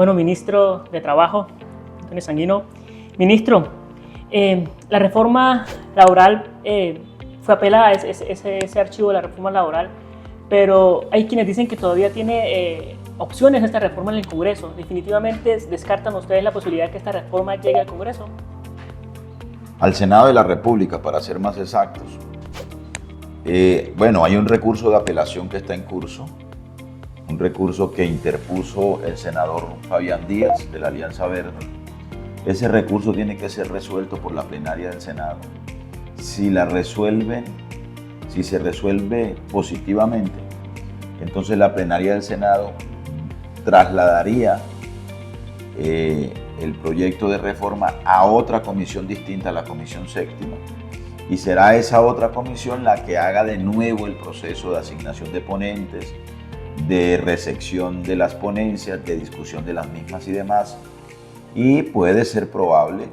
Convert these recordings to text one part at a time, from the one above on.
Bueno, ministro de Trabajo, Antonio Sanguino. Ministro, la reforma laboral fue apelada, ese archivo de la reforma laboral, pero hay quienes dicen que todavía tiene opciones esta reforma en el Congreso. ¿Definitivamente descartan ustedes la posibilidad de que esta reforma llegue al Congreso? Al Senado de la República, para ser más exactos. Bueno, hay un recurso de apelación que está en curso, un recurso que interpuso el senador Fabián Díaz de la Alianza Verde. Ese recurso tiene que ser resuelto por la plenaria del Senado. Si se resuelve positivamente, entonces la plenaria del Senado trasladaría el proyecto de reforma a otra comisión distinta a la comisión séptima, y será esa otra comisión la que haga de nuevo el proceso de asignación de ponentes, de recepción de las ponencias, de discusión de las mismas y demás. Y puede ser probable,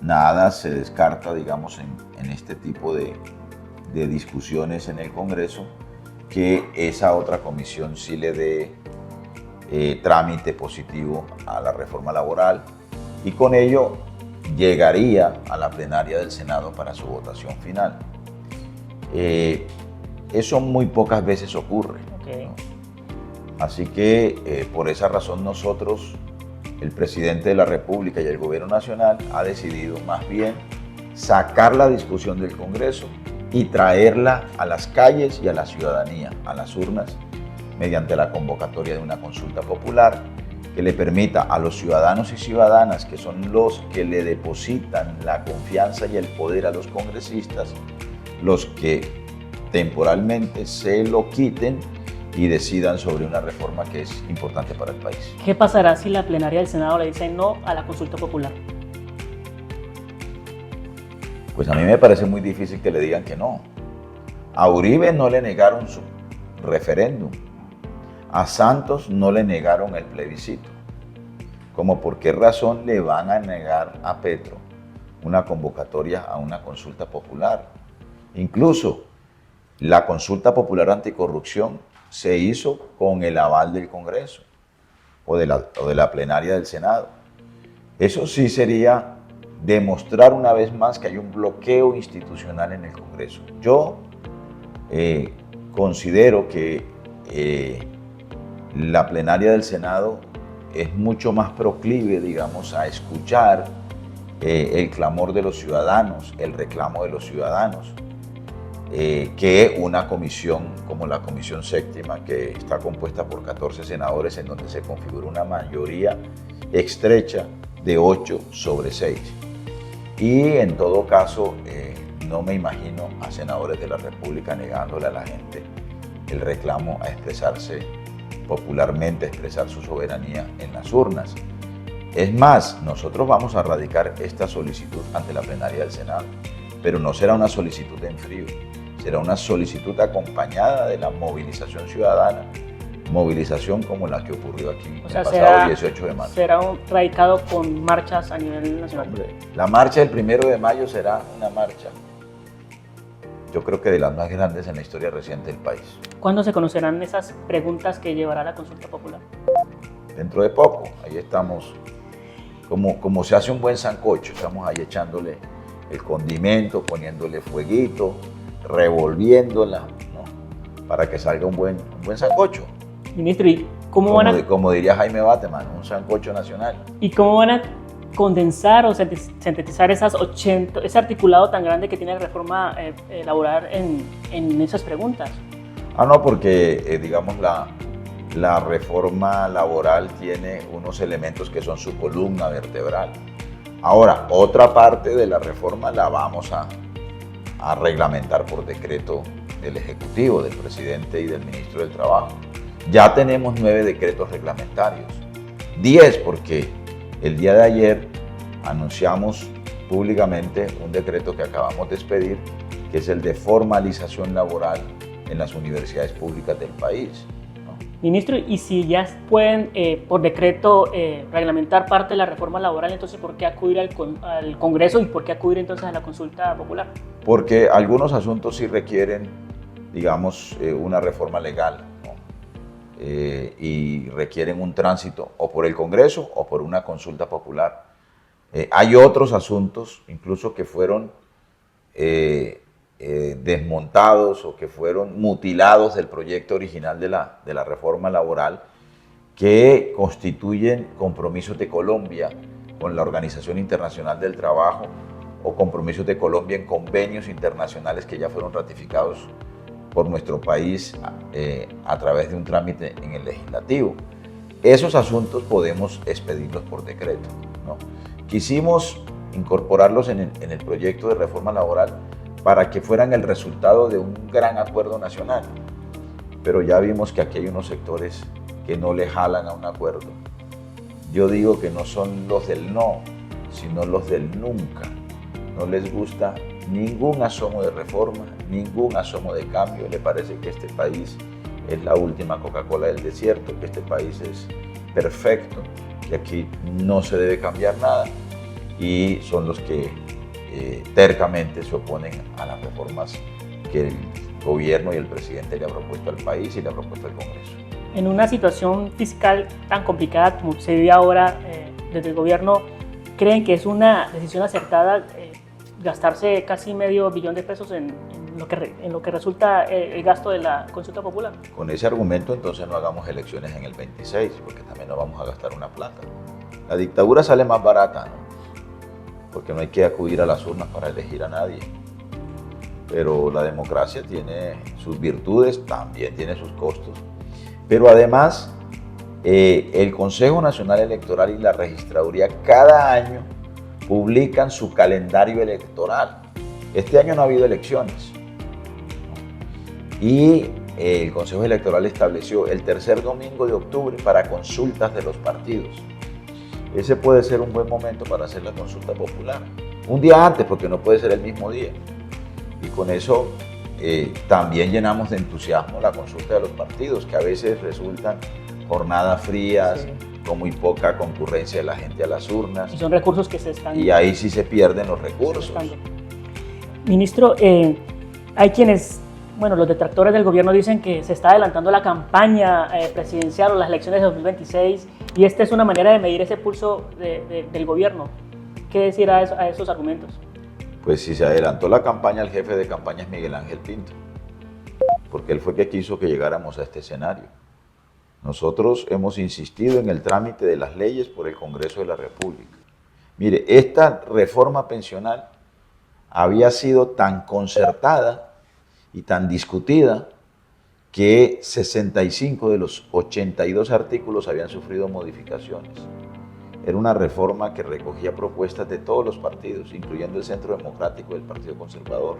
nada se descarta, digamos, en este tipo de discusiones en el Congreso, que esa otra comisión sí le dé trámite positivo a la reforma laboral, y con ello llegaría a la plenaria del Senado para su votación final. Eso muy pocas veces ocurre. Okay. ¿No? Así que por esa razón nosotros, el presidente de la República y el Gobierno Nacional, ha decidido más bien sacar la discusión del Congreso y traerla a las calles y a la ciudadanía, a las urnas, mediante la convocatoria de una consulta popular que le permita a los ciudadanos y ciudadanas, que son los que le depositan la confianza y el poder a los congresistas, los que temporalmente se lo quiten y decidan sobre una reforma que es importante para el país. ¿Qué pasará si la plenaria del Senado le dice no a la consulta popular? Pues a mí me parece muy difícil que le digan que no. A Uribe no le negaron su referéndum. A Santos no le negaron el plebiscito. ¿Cómo por qué razón le van a negar a Petro una convocatoria a una consulta popular? Incluso la consulta popular anticorrupción se hizo con el aval del Congreso o de la plenaria del Senado. Eso sí sería demostrar una vez más que hay un bloqueo institucional en el Congreso. Yo considero que la plenaria del Senado es mucho más proclive, digamos, a escuchar el clamor de los ciudadanos, el reclamo de los ciudadanos, que una comisión como la Comisión Séptima, que está compuesta por 14 senadores, en donde se configura una mayoría estrecha de 8/6. Y en todo caso, no me imagino a senadores de la República negándole a la gente el reclamo a expresarse popularmente, a expresar su soberanía en las urnas. Es más, nosotros vamos a radicar esta solicitud ante la plenaria del Senado, pero no será una solicitud en frío, será una solicitud acompañada de la movilización ciudadana, movilización como la que ocurrió aquí el pasado 18 de marzo. ¿Será radicado con marchas a nivel nacional? Hombre, la marcha del 1 de mayo será una marcha, yo creo que de las más grandes en la historia reciente del país. ¿Cuándo se conocerán esas preguntas que llevará la consulta popular? Dentro de poco, ahí estamos, como se hace un buen sancocho, estamos ahí echándole el condimento, poniéndole fueguito, revolviéndola, ¿no? Para que salga un buen sancocho. Ministro, ¿y cómo como diría Jaime Bateman, un sancocho nacional. ¿Y cómo van a condensar o sintetizar ese articulado tan grande que tiene la reforma laboral en esas preguntas? No, porque digamos la reforma laboral tiene unos elementos que son su columna vertebral. Ahora, otra parte de la reforma la vamos a reglamentar por decreto del Ejecutivo, del presidente y del ministro del Trabajo. Ya tenemos 9 decretos reglamentarios, 10 porque el día de ayer anunciamos públicamente un decreto que acabamos de expedir, que es el de formalización laboral en las universidades públicas del país, ¿no? Ministro, y si ya pueden por decreto reglamentar parte de la reforma laboral, entonces ¿por qué acudir al Congreso y por qué acudir entonces a la consulta popular? Porque algunos asuntos sí requieren, digamos, una reforma legal, ¿no? y requieren un tránsito o por el Congreso o por una consulta popular. Hay otros asuntos, incluso que fueron desmontados o que fueron mutilados del proyecto original de la reforma laboral, que constituyen compromisos de Colombia con la Organización Internacional del Trabajo o compromisos de Colombia en convenios internacionales que ya fueron ratificados por nuestro país a través de un trámite en el legislativo. Esos asuntos podemos expedirlos por decreto, ¿no? Quisimos incorporarlos en el proyecto de reforma laboral para que fueran el resultado de un gran acuerdo nacional, pero ya vimos que aquí hay unos sectores que no le jalan a un acuerdo. Yo digo que no son los del no, sino los del nunca. No les gusta ningún asomo de reforma, ningún asomo de cambio. Le parece que este país es la última Coca-Cola del desierto, que este país es perfecto, que aquí no se debe cambiar nada, y son los que tercamente se oponen a las reformas que el gobierno y el presidente le ha propuesto al país y le ha propuesto al Congreso. En una situación fiscal tan complicada como se vive ahora desde el gobierno, ¿creen que es una decisión acertada gastarse casi $500 millones de pesos en lo que resulta el gasto de la consulta popular? Con ese argumento, entonces no hagamos elecciones en el 26, porque también no vamos a gastar una plata. La dictadura sale más barata, ¿no? Porque no hay que acudir a las urnas para elegir a nadie. Pero la democracia tiene sus virtudes, también tiene sus costos. Pero además, el Consejo Nacional Electoral y la Registraduría cada año publican su calendario electoral. Este año no ha habido elecciones. Y el Consejo Electoral estableció el tercer domingo de octubre para consultas de los partidos. Ese puede ser un buen momento para hacer la consulta popular. Un día antes, porque no puede ser el mismo día. Y con eso también llenamos de entusiasmo la consulta de los partidos, que a veces resultan jornadas frías, sí, con muy poca concurrencia de la gente a las urnas. Y son recursos que se están... Y ahí sí se pierden los recursos. Ministro, hay quienes, los detractores del gobierno dicen que se está adelantando la campaña presidencial o las elecciones de 2026, y esta es una manera de medir ese pulso del gobierno. ¿Qué decir a esos argumentos? Pues si se adelantó la campaña, el jefe de campaña es Miguel Ángel Pinto, porque él fue que quiso que llegáramos a este escenario. Nosotros hemos insistido en el trámite de las leyes por el Congreso de la República. Mire, esta reforma pensional había sido tan concertada y tan discutida que 65 de los 82 artículos habían sufrido modificaciones. Era una reforma que recogía propuestas de todos los partidos, incluyendo el Centro Democrático y el Partido Conservador.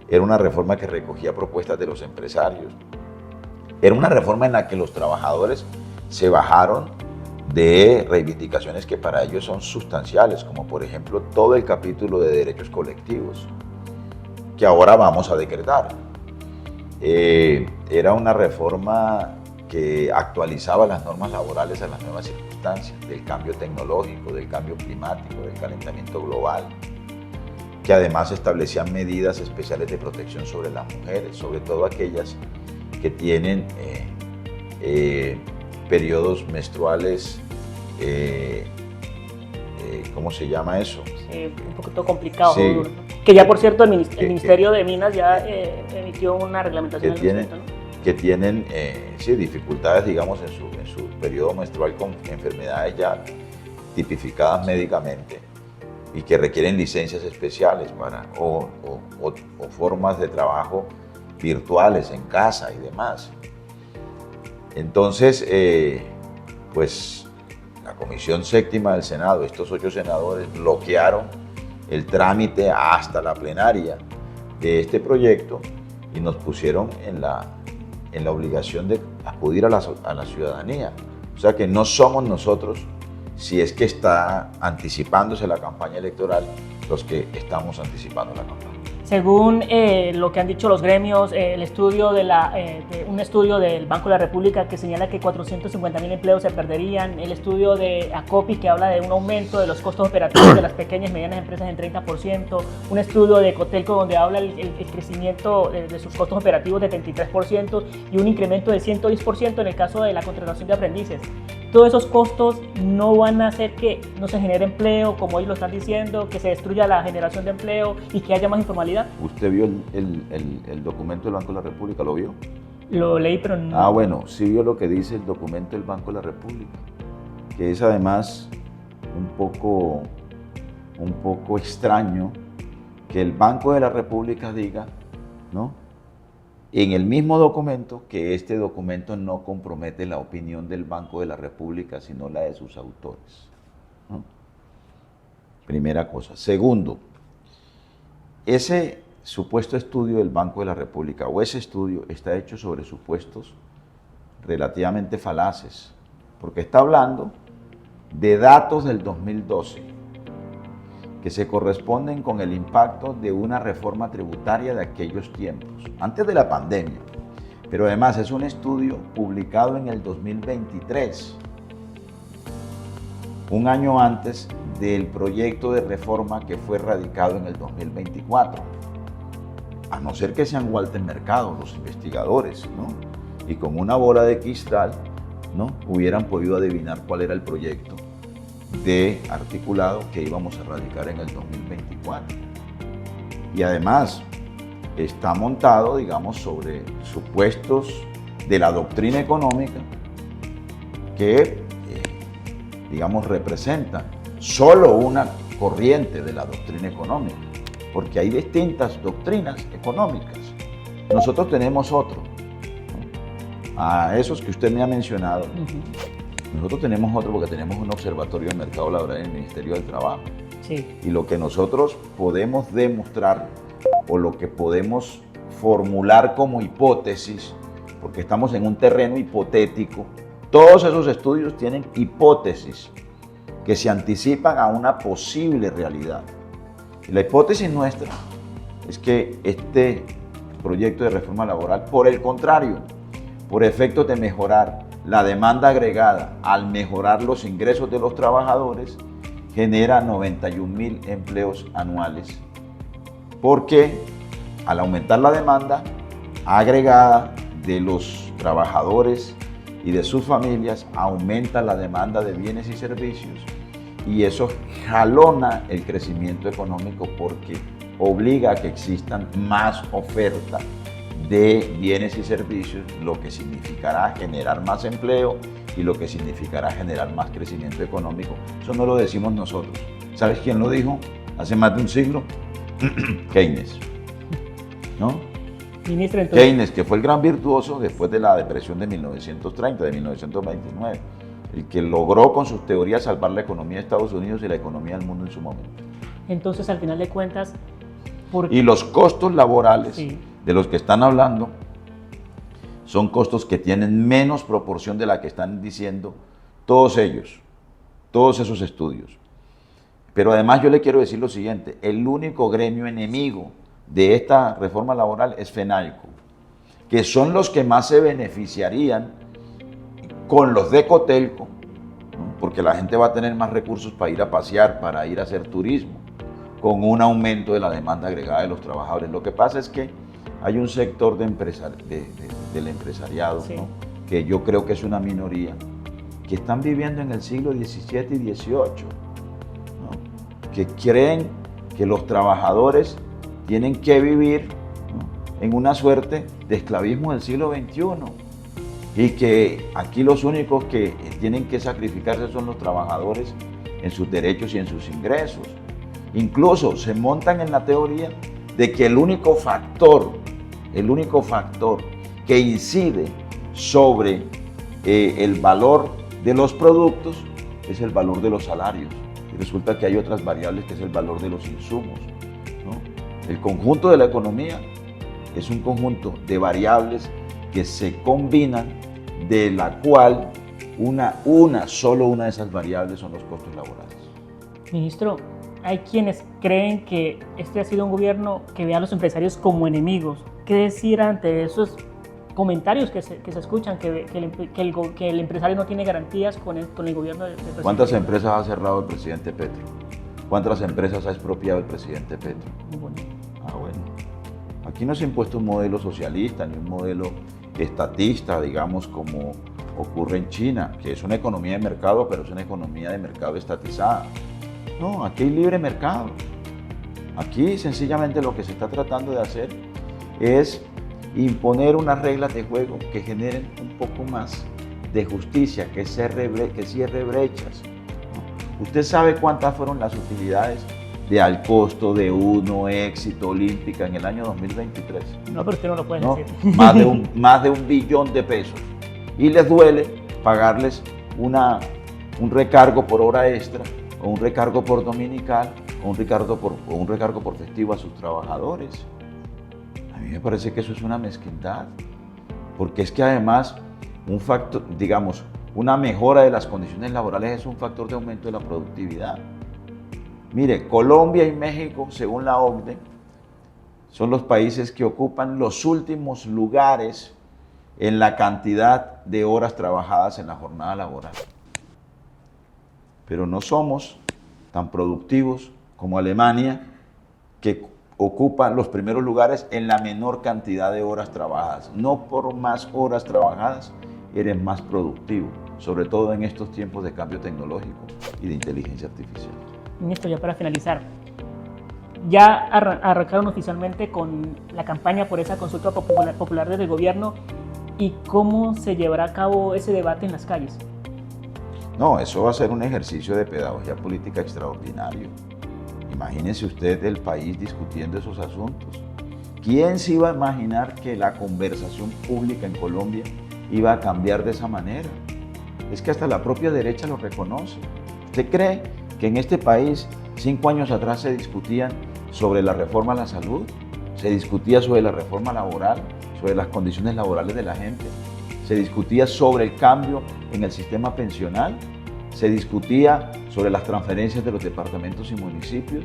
Era una reforma que recogía propuestas de los empresarios. Era una reforma en la que los trabajadores se bajaron de reivindicaciones que para ellos son sustanciales, como por ejemplo todo el capítulo de derechos colectivos, que ahora vamos a decretar. Era una reforma que actualizaba las normas laborales a las nuevas circunstancias, del cambio tecnológico, del cambio climático, del calentamiento global, que además establecían medidas especiales de protección sobre las mujeres, sobre todo aquellas que tienen periodos menstruales, ¿cómo se llama eso? Sí, un poquito complicado. Sí, que ya, por cierto, el Ministerio de Minas ya emitió una reglamentación al respecto, ¿no? Que tienen dificultades, digamos, en su periodo menstrual con enfermedades ya tipificadas médicamente y que requieren licencias especiales o formas de trabajo virtuales en casa y demás. Entonces, pues la Comisión Séptima del Senado, estos 8 senadores bloquearon el trámite hasta la plenaria de este proyecto y nos pusieron en la obligación de acudir a la ciudadanía. O sea que no somos nosotros, si es que está anticipándose la campaña electoral, los que estamos anticipando la campaña. Según lo que han dicho los gremios, el estudio un estudio del Banco de la República que señala que 450.000 empleos se perderían, el estudio de ACOPI que habla de un aumento de los costos operativos de las pequeñas y medianas empresas en 30%, un estudio de Cotelco donde habla el crecimiento de sus costos operativos de 33% y un incremento de 110% en el caso de la contratación de aprendices. Todos esos costos no van a hacer que no se genere empleo, como ellos lo están diciendo, que se destruya la generación de empleo y que haya más informalidad. ¿Usted vio el documento del Banco de la República? ¿Lo vio? Lo leí, pero no. Ah, bueno, sí vio lo que dice el documento del Banco de la República, que es además un poco extraño que el Banco de la República diga, ¿no?, en el mismo documento, que este documento no compromete la opinión del Banco de la República, sino la de sus autores, ¿no? Primera cosa. Segundo, ese supuesto estudio del Banco de la República o ese estudio está hecho sobre supuestos relativamente falaces, porque está hablando de datos del 2012 que se corresponden con el impacto de una reforma tributaria de aquellos tiempos, antes de la pandemia. Pero además es un estudio publicado en el 2023, un año antes del proyecto de reforma que fue radicado en el 2024. A no ser que sean Walter Mercado, los investigadores, ¿no?, y con una bola de cristal, ¿no?, hubieran podido adivinar cuál era el proyecto de articulado que íbamos a radicar en el 2024. Y además está montado, digamos, sobre supuestos de la doctrina económica que, digamos, representan solo una corriente de la doctrina económica, porque hay distintas doctrinas económicas. Nosotros tenemos otro, ¿no?, a esos que usted me ha mencionado. Nosotros tenemos otro porque tenemos un observatorio del mercado laboral en el Ministerio del Trabajo. Sí. Y lo que nosotros podemos demostrar o lo que podemos formular como hipótesis, porque estamos en un terreno hipotético, todos esos estudios tienen hipótesis que se anticipan a una posible realidad. Y la hipótesis nuestra es que este proyecto de reforma laboral, por el contrario, por efectos de mejorar la demanda agregada al mejorar los ingresos de los trabajadores, genera 91.000 empleos anuales. Porque al aumentar la demanda agregada de los trabajadores y de sus familias, aumenta la demanda de bienes y servicios y eso jalona el crecimiento económico porque obliga a que existan más oferta de bienes y servicios, lo que significará generar más empleo y lo que significará generar más crecimiento económico. Eso no lo decimos nosotros. ¿Sabes quién lo dijo hace más de un siglo? Keynes, ¿no? Ministro, entonces... Keynes, que fue el gran virtuoso después de la depresión de 1930, de 1929, el que logró con sus teorías salvar la economía de Estados Unidos y la economía del mundo en su momento. Entonces, al final de cuentas... Y los costos laborales, sí, de los que están hablando, son costos que tienen menos proporción de la que están diciendo todos ellos, todos esos estudios. Pero además yo le quiero decir lo siguiente, el único gremio enemigo de esta reforma laboral es FENALCO, que son los que más se beneficiarían con los de Cotelco, ¿no?, porque la gente va a tener más recursos para ir a pasear, para ir a hacer turismo, con un aumento de la demanda agregada de los trabajadores. Lo que pasa es que hay un sector del empresariado, sí, ¿no?, que yo creo que es una minoría, que están viviendo en el siglo XVII y XVIII, ¿no?, que creen que los trabajadores tienen que vivir, ¿no?, en una suerte de esclavismo del siglo XXI y que aquí los únicos que tienen que sacrificarse son los trabajadores en sus derechos y en sus ingresos. Incluso se montan en la teoría de que el único factor que incide sobre el valor de los productos es el valor de los salarios. Y resulta que hay otras variables que es el valor de los insumos, ¿no? El conjunto de la economía es un conjunto de variables que se combinan, de la cual solo una de esas variables son los costos laborales. Ministro, hay quienes creen que este ha sido un gobierno que ve a los empresarios como enemigos. ¿Qué decir ante esos comentarios que se escuchan, que el empresario no tiene garantías con el gobierno del presidente? ¿Cuántas empresas ha cerrado el presidente Petro? ¿Cuántas empresas ha expropiado el presidente Petro? Muy bonito. Bueno, aquí no se ha impuesto un modelo socialista ni un modelo estatista, digamos, como ocurre en China, que es una economía de mercado, pero es una economía de mercado estatizada. No, aquí hay libre mercado. Aquí sencillamente lo que se está tratando de hacer es imponer unas reglas de juego que generen un poco más de justicia, que cierre brechas. Usted sabe cuántas fueron las utilidades de Alcosto, de Uno, Éxito, Olímpica en el año 2023. No, pero usted no lo puede decir. Más de $1 billón. Y les duele pagarles un recargo por hora extra, o un recargo por dominical, o un recargo por festivo a sus trabajadores. A mí me parece que eso es una mezquindad, porque es que además un factor, digamos, una mejora de las condiciones laborales es un factor de aumento de la productividad. Mire, Colombia y México, según la OCDE, son los países que ocupan los últimos lugares en la cantidad de horas trabajadas en la jornada laboral. Pero no somos tan productivos como Alemania, que ocupa los primeros lugares en la menor cantidad de horas trabajadas. No por más horas trabajadas eres más productivo, sobre todo en estos tiempos de cambio tecnológico y de inteligencia artificial. Ministro, ya para finalizar, ya arrancaron oficialmente con la campaña por esa consulta popular desde el gobierno, y cómo se llevará a cabo ese debate en las calles. No, eso va a ser un ejercicio de pedagogía política extraordinario. Imagínese usted el país discutiendo esos asuntos. ¿Quién se iba a imaginar que la conversación pública en Colombia iba a cambiar de esa manera? Es que hasta la propia derecha lo reconoce. ¿Usted cree que en este país 5 años atrás se discutían sobre la reforma a la salud? ¿Se discutía sobre la reforma laboral? ¿Sobre las condiciones laborales de la gente? ¿Se discutía sobre el cambio en el sistema pensional? ¿Se discutía sobre las transferencias de los departamentos y municipios?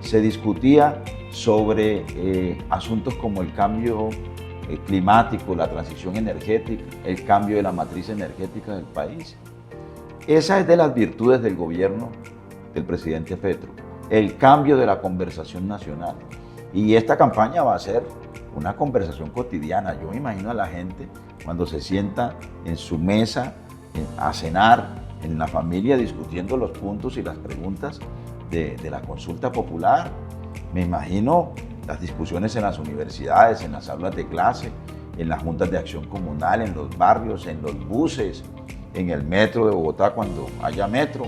¿Se discutía sobre asuntos como el cambio climático, la transición energética, el cambio de la matriz energética del país? Esa es de las virtudes del gobierno del presidente Petro, el cambio de la conversación nacional. Y esta campaña va a ser una conversación cotidiana. Yo me imagino a la gente cuando se sienta en su mesa a cenar, en la familia, discutiendo los puntos y las preguntas de la consulta popular. Me imagino las discusiones en las universidades, en las aulas de clase, en las juntas de acción comunal, en los barrios, en los buses, en el metro de Bogotá cuando haya metro,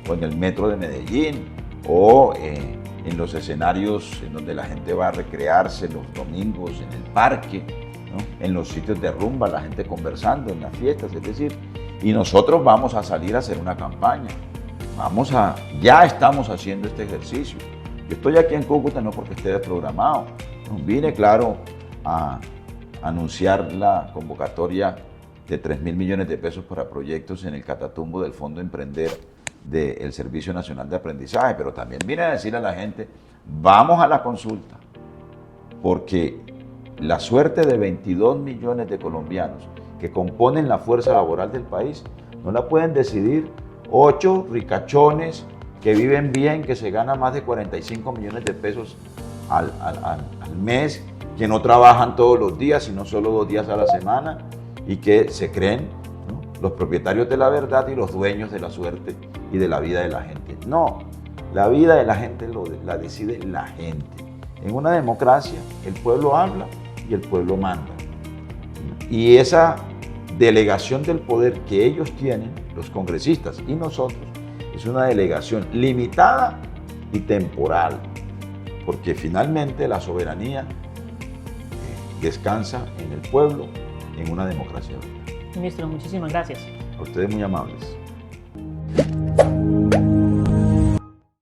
o en el metro de Medellín, o en los escenarios en donde la gente va a recrearse los domingos, en el parque, ¿no? En los sitios de rumba, la gente conversando, en las fiestas, es decir, y nosotros vamos a salir a hacer una campaña. Ya estamos haciendo este ejercicio. Yo estoy aquí en Cúcuta no porque esté desprogramado, no, vine, claro, a anunciar la convocatoria de 3.000 millones de pesos para proyectos en el Catatumbo del Fondo Emprender del Servicio Nacional de Aprendizaje, pero también vine a decir a la gente, vamos a la consulta, porque la suerte de 22 millones de colombianos que componen la fuerza laboral del país no la pueden decidir 8 ricachones que viven bien, que se ganan más de 45 millones de pesos al mes, que no trabajan todos los días, sino solo 2 días a la semana, y que se creen, ¿no?, los propietarios de la verdad y los dueños de la suerte y de la vida de la gente. No, la vida de la gente la decide la gente. En una democracia el pueblo habla y el pueblo manda. Y esa delegación del poder que ellos tienen, los congresistas y nosotros, es una delegación limitada y temporal, porque finalmente la soberanía descansa en el pueblo, en una democracia. Ministro, muchísimas gracias. A ustedes muy amables.